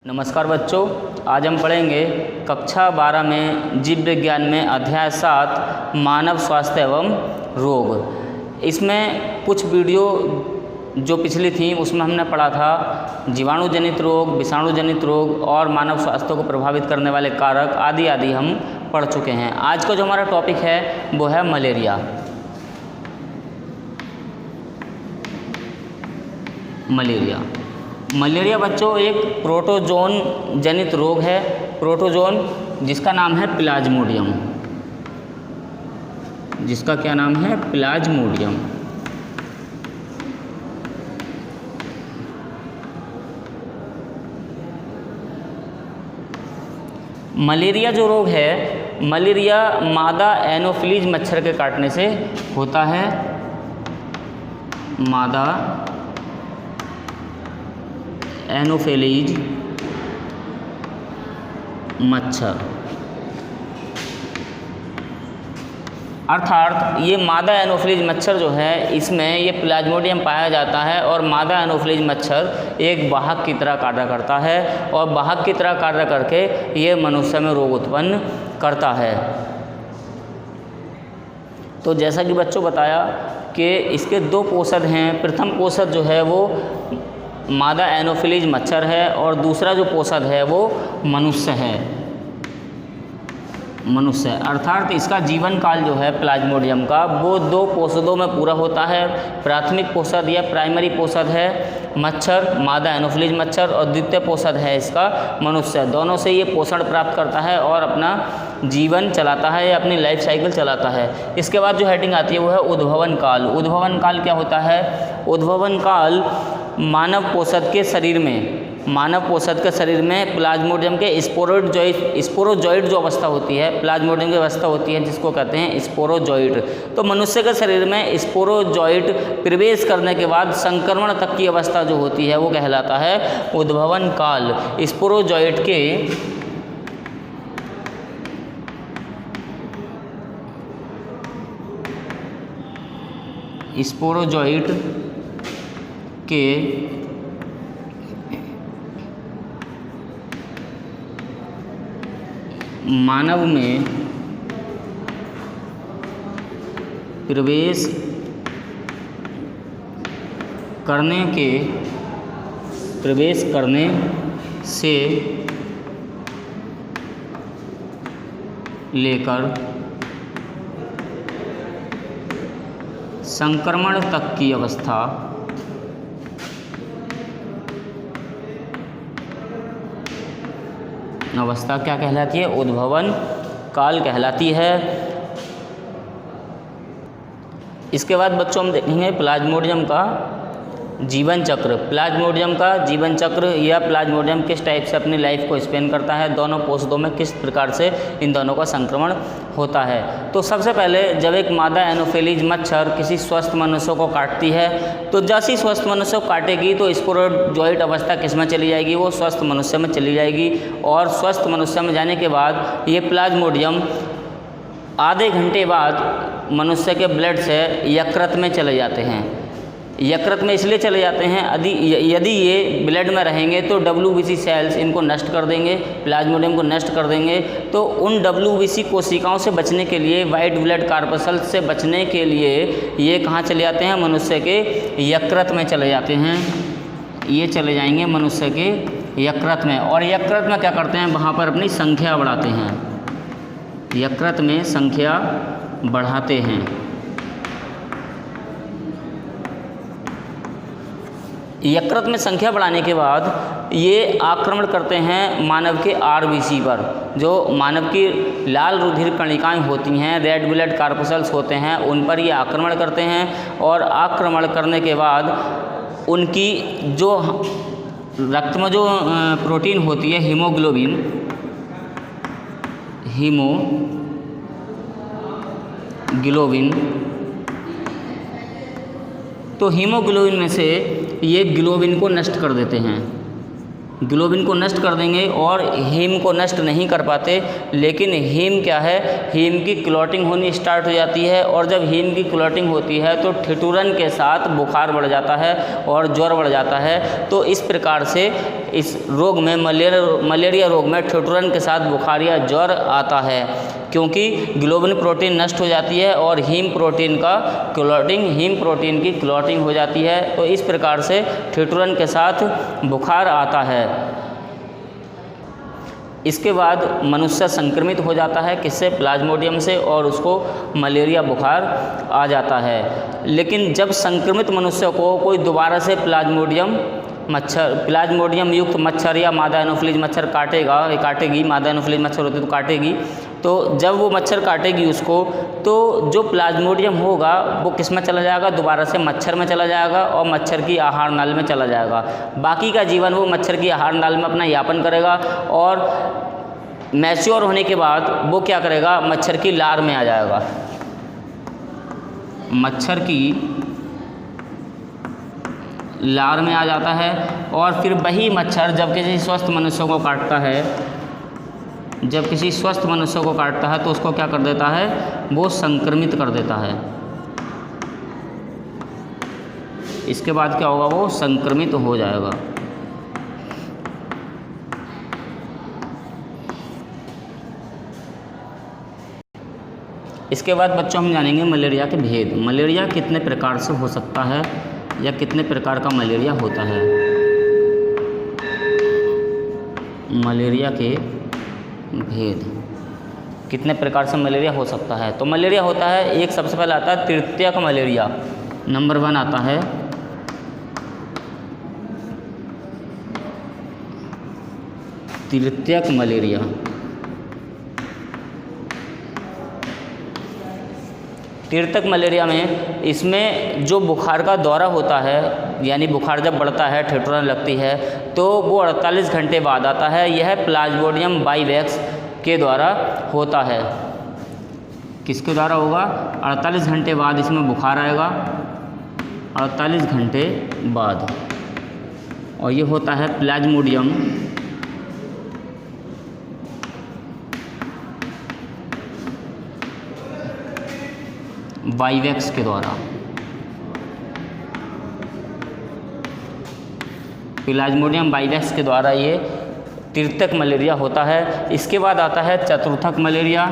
नमस्कार बच्चों, आज हम पढ़ेंगे कक्षा 12 में जीव विज्ञान में अध्याय 7 मानव स्वास्थ्य एवं रोग। इसमें कुछ वीडियो जो पिछली थी उसमें हमने पढ़ा था जीवाणु जनित रोग, विषाणु जनित रोग और मानव स्वास्थ्य को प्रभावित करने वाले कारक आदि हम पढ़ चुके हैं। आज का जो हमारा टॉपिक है वो है मलेरिया। मलेरिया बच्चों एक प्रोटोजोन जनित रोग है। प्रोटोजोन जिसका नाम है प्लाज्मोडियम, जिसका क्या नाम है? प्लाज्मोडियम। मलेरिया जो रोग है, मलेरिया मादा एनोफिलीज मच्छर के काटने से होता है। मादा एनोफिलीज मच्छर, अर्थात ये मादा एनोफिलीज मच्छर जो है इसमें ये प्लाज्मोडियम पाया जाता है और मादा एनोफिलीज मच्छर एक वाहक की तरह कार्य करता है और वाहक की तरह कार्य करके ये मनुष्य में रोग उत्पन्न करता है। तो जैसा कि बच्चों बताया कि इसके दो पोषक हैं। प्रथम पोषक जो है वो मादा एनोफिलीज मच्छर है और दूसरा जो पोषक है वो मनुष्य है। अर्थात इसका जीवन काल जो है प्लाज्मोडियम का वो दो पोषकों में पूरा होता है। प्राथमिक पोषक या प्राइमरी पोषक है मच्छर, मादा एनोफिलीज मच्छर, और द्वितीय पोषक है इसका मनुष्य। दोनों से ये पोषण प्राप्त करता है और अपना जीवन चलाता है या अपनी लाइफ साइकिल चलाता है। इसके बाद जो हेडिंग आती है वो है उद्भवन काल। उद्भवन काल क्या होता है? उद्भवन काल मानव पोषक के शरीर में प्लाज्मोडियम के स्पोरोजॉइड जो अवस्था होती है, प्लाज्मोडियम की अवस्था होती है जिसको कहते हैं स्पोरोजॉइड। तो मनुष्य के शरीर में स्पोरोजॉइड प्रवेश करने के बाद संक्रमण तक की अवस्था जो होती है वो कहलाता है उद्भवन काल। स्पोरोजॉइड के मानव में प्रवेश करने से लेकर संक्रमण तक की अवस्था क्या कहलाती है? उद्भवन काल कहलाती है। इसके बाद बच्चों हम देखेंगे प्लाज्मोडियम का जीवन चक्र। प्लाज्मोडियम का जीवन चक्र या प्लाज्मोडियम किस टाइप से अपनी लाइफ को स्पेंड करता है, दोनों पोषकों में किस प्रकार से इन दोनों का संक्रमण होता है। तो सबसे पहले जब एक मादा एनोफिलीज मच्छर किसी स्वस्थ मनुष्य को काटती है तो जैसे ही स्वस्थ मनुष्य को काटेगी तो स्पोरोजॉइड अवस्था किस में चली जाएगी? वो स्वस्थ मनुष्य में चली जाएगी। और स्वस्थ मनुष्य में जाने के बाद ये प्लाज्मोडियम आधे घंटे बाद मनुष्य के ब्लड से यकृत में चले जाते हैं। यकृत में इसलिए चले जाते हैं यदि ये ब्लड में रहेंगे तो WBC सेल्स इनको नष्ट कर देंगे, प्लाज्मोडियम को नष्ट कर देंगे। तो उन WBC कोशिकाओं से बचने के लिए, वाइट ब्लड कार्पसल्स से बचने के लिए ये कहाँ चले जाते हैं? मनुष्य के यकृत में चले जाते हैं। ये चले जाएंगे मनुष्य के यकृत में और यकृत में क्या करते हैं? वहाँ पर अपनी संख्या बढ़ाते हैं। यकृत में संख्या बढ़ाते हैं। यकृत में संख्या बढ़ाने के बाद ये आक्रमण करते हैं मानव के RBC पर। जो मानव की लाल रुधिर कणिकाएँ होती हैं, रेड ब्लड कार्पसल्स होते हैं, उन पर ये आक्रमण करते हैं और आक्रमण करने के बाद उनकी जो रक्त में जो प्रोटीन होती है हीमोग्लोबिन, तो हीमोग्लोबिन में से ये ग्लोबिन को नष्ट कर देते हैं। ग्लोबिन को नष्ट कर देंगे और हीम को नष्ट नहीं कर पाते। लेकिन हीम क्या है, हीम की क्लॉटिंग होनी स्टार्ट हो जाती है और जब हीम की क्लॉटिंग होती है तो ठिठुरन के साथ बुखार बढ़ जाता है और ज्वर बढ़ जाता है। तो इस प्रकार से इस रोग में मलेरिया रोग में ठिठुरन के साथ बुखार या ज्वर आता है, क्योंकि ग्लोबिन प्रोटीन नष्ट हो जाती है और हीम प्रोटीन की क्लॉटिंग हो जाती है। तो इस प्रकार से ठिठुरन के साथ बुखार आता है। इसके बाद मनुष्य संक्रमित हो जाता है, किससे, प्लाज्मोडियम से, और उसको मलेरिया बुखार आ जाता है। लेकिन जब संक्रमित मनुष्य को कोई दोबारा से प्लाज्मोडियम युक्त मच्छर या मादा एनोफिलीज मच्छर काटेगी, मादा एनोफिलीज मच्छर होती तो काटेगी, तो जब वो मच्छर काटेगी उसको, तो जो प्लाज्मोडियम होगा वो किस में चला जाएगा, दोबारा से मच्छर में चला जाएगा और मच्छर की आहार नाल में चला जाएगा। बाकी का जीवन वो मच्छर की आहार नाल में अपना यापन करेगा और मैच्योर होने के बाद वो क्या करेगा, मच्छर की लार में आ जाएगा। मच्छर की लार में आ जाता है और फिर वही मच्छर जब किसी स्वस्थ मनुष्य को काटता है तो उसको क्या कर देता है, वो संक्रमित कर देता है। इसके बाद क्या होगा, वो संक्रमित हो जाएगा। इसके बाद बच्चों हम जानेंगे मलेरिया के भेद। मलेरिया कितने प्रकार से हो सकता है या कितने प्रकार का मलेरिया होता है। मलेरिया के भेद, कितने प्रकार से मलेरिया हो सकता है। तो मलेरिया होता है, एक सबसे पहले आता है तृतीयक मलेरिया, नंबर 1 आता है तृतीयक मलेरिया। तृतीयक मलेरिया में इसमें जो बुखार का दौरा होता है, यानी बुखार जब बढ़ता है, ठिठुरन लगती है, तो वो 48 घंटे बाद आता है। यह प्लाज्मोडियम बाइवैक्स के द्वारा होता है। किसके द्वारा होगा, 48 घंटे बाद इसमें बुखार आएगा, 48 घंटे बाद, और ये होता है प्लाज्मोडियम बाइवैक्स के द्वारा। प्लाज्मोडियम बाइवैक्स के द्वारा ये तृतीयक मलेरिया होता है। इसके बाद आता है चतुर्थक मलेरिया।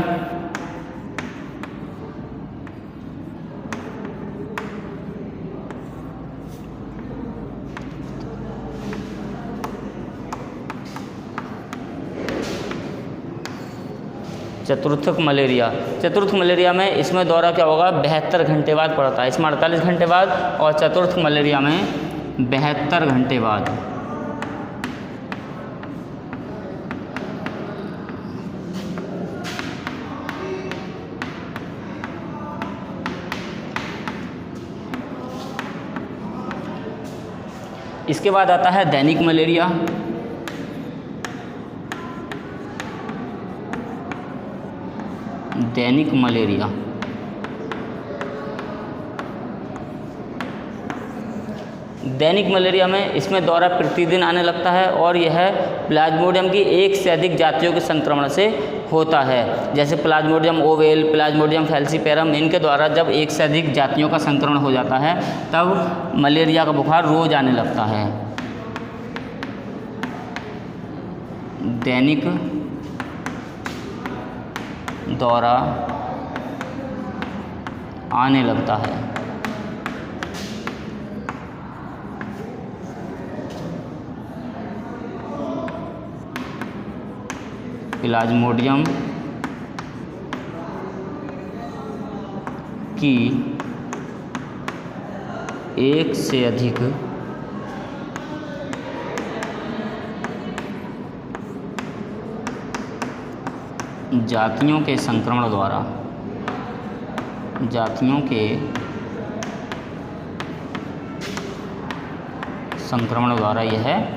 चतुर्थक मलेरिया में इसमें दौरा क्या होगा, 72 घंटे बाद पड़ता है। इसमें 48 घंटे बाद और चतुर्थ मलेरिया में 72 घंटे बाद। इसके बाद आता है दैनिक मलेरिया। दैनिक मलेरिया में इसमें दौरा प्रतिदिन आने लगता है और यह प्लाज्मोडियम की एक से अधिक जातियों के संक्रमण से होता है। जैसे प्लाज्मोडियम ओवेल, प्लाज्मोडियम फैल्सीपेरम, इनके द्वारा जब एक से अधिक जातियों का संक्रमण हो जाता है तब मलेरिया का बुखार रोज आने लगता है। दैनिक दौरा आने लगता है। प्लाज्मोडियम की एक से अधिक जातियों के संक्रमण द्वारा यह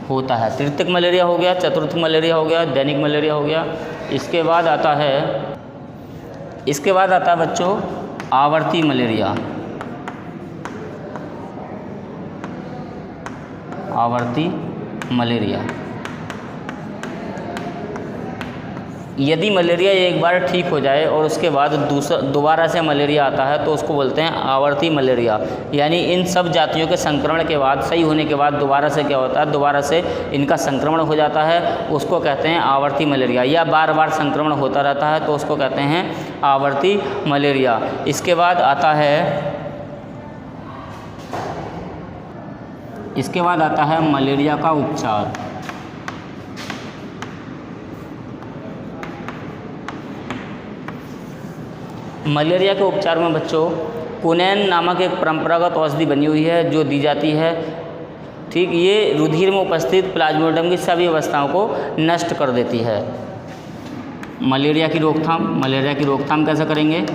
होता है। तृतीयक मलेरिया हो गया, चतुर्थ मलेरिया हो गया, दैनिक मलेरिया हो गया। इसके बाद आता है बच्चों आवर्ती मलेरिया। आवर्ती मलेरिया यदि मलेरिया एक बार ठीक हो जाए और उसके बाद दोबारा से मलेरिया आता है तो उसको बोलते हैं आवर्ती मलेरिया। यानी इन सब जातियों के संक्रमण के बाद, सही होने के बाद दोबारा से क्या होता है, दोबारा से इनका संक्रमण हो जाता है, उसको कहते हैं आवर्ती मलेरिया। या बार बार संक्रमण होता रहता है तो उसको कहते हैं आवर्ती मलेरिया। इसके बाद आता है मलेरिया का उपचार। मलेरिया के उपचार में बच्चों क्विनैन नामक एक परंपरागत औषधि बनी हुई है जो दी जाती है। ठीक, ये रुधिर में उपस्थित प्लाज्मोडियम की सभी अवस्थाओं को नष्ट कर देती है। मलेरिया की रोकथाम कैसे करेंगे?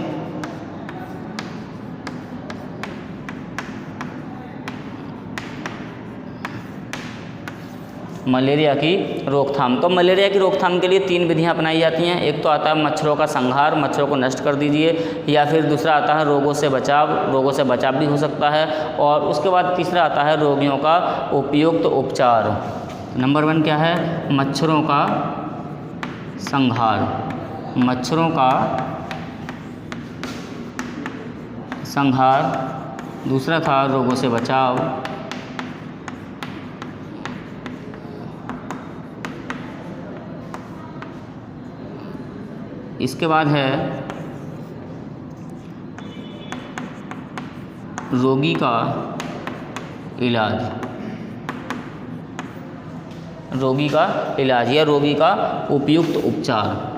मलेरिया की रोकथाम, तो मलेरिया की रोकथाम के लिए 3 विधियां अपनाई जाती हैं। एक तो आता है मच्छरों का संहार, मच्छरों को नष्ट कर दीजिए, या फिर दूसरा आता है रोगों से बचाव भी हो सकता है, और उसके बाद तीसरा आता है रोगियों का उपयुक्त उपचार। नंबर 1 क्या है? मच्छरों का संहार, दूसरा था रोगों से बचाव, इसके बाद है रोगी का इलाज या रोगी का उपयुक्त उपचार।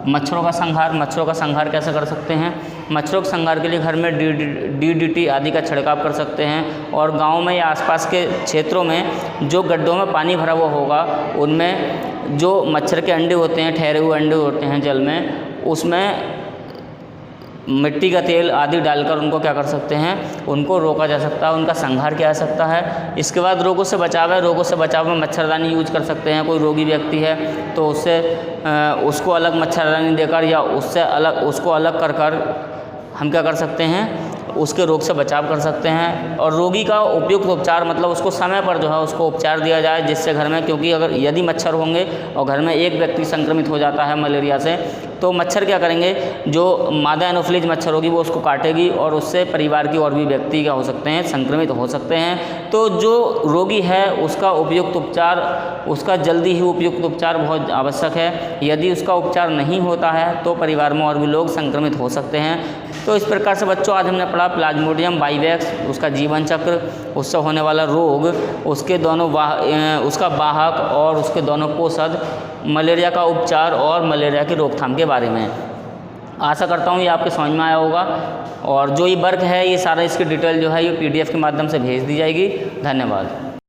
मच्छरों का संहार कैसे कर सकते हैं? मच्छरों के संहार के लिए घर में DDT आदि का छिड़काव कर सकते हैं, और गांव में या आसपास के क्षेत्रों में जो गड्ढों में पानी भरा हुआ होगा उनमें जो मच्छर के अंडे होते हैं, ठहरे हुए अंडे होते हैं जल में, उसमें मिट्टी का तेल आदि डालकर उनको क्या कर सकते हैं, उनको रोका जा सकता है, उनका संहार किया जा सकता है। इसके बाद रोगों से बचाव में मच्छरदानी यूज कर सकते हैं। कोई रोगी व्यक्ति है तो उसको अलग मच्छरदानी देकर या उसको अलग कर हम क्या कर सकते हैं, उसके रोग से बचाव कर सकते हैं। और रोगी का उपयुक्त उपचार मतलब उसको समय पर जो है उसको उपचार दिया जाए, जिससे घर में, क्योंकि यदि मच्छर होंगे और घर में एक व्यक्ति संक्रमित हो जाता है मलेरिया से, तो मच्छर क्या करेंगे, जो मादा एनोफिलीज मच्छर होगी वो उसको काटेगी और उससे परिवार की और भी व्यक्ति क्या हो सकते हैं, संक्रमित हो सकते हैं। तो जो रोगी है उसका जल्दी ही उपयुक्त उपचार बहुत आवश्यक है। यदि उसका उपचार नहीं होता है तो परिवार में और भी लोग संक्रमित हो सकते हैं। तो इस प्रकार से बच्चों आज हमने पढ़ा प्लाज्मोडियम बाइवैक्स, उसका जीवन चक्र, उससे होने वाला रोग, उसका वाहक और उसके दोनों पोषक, मलेरिया का उपचार और मलेरिया की रोकथाम के बारे में। आशा करता हूँ ये आपके समझ में आया होगा, और जो ये वर्क है ये सारा इसकी डिटेल जो है ये PDF के माध्यम से भेज दी जाएगी। धन्यवाद।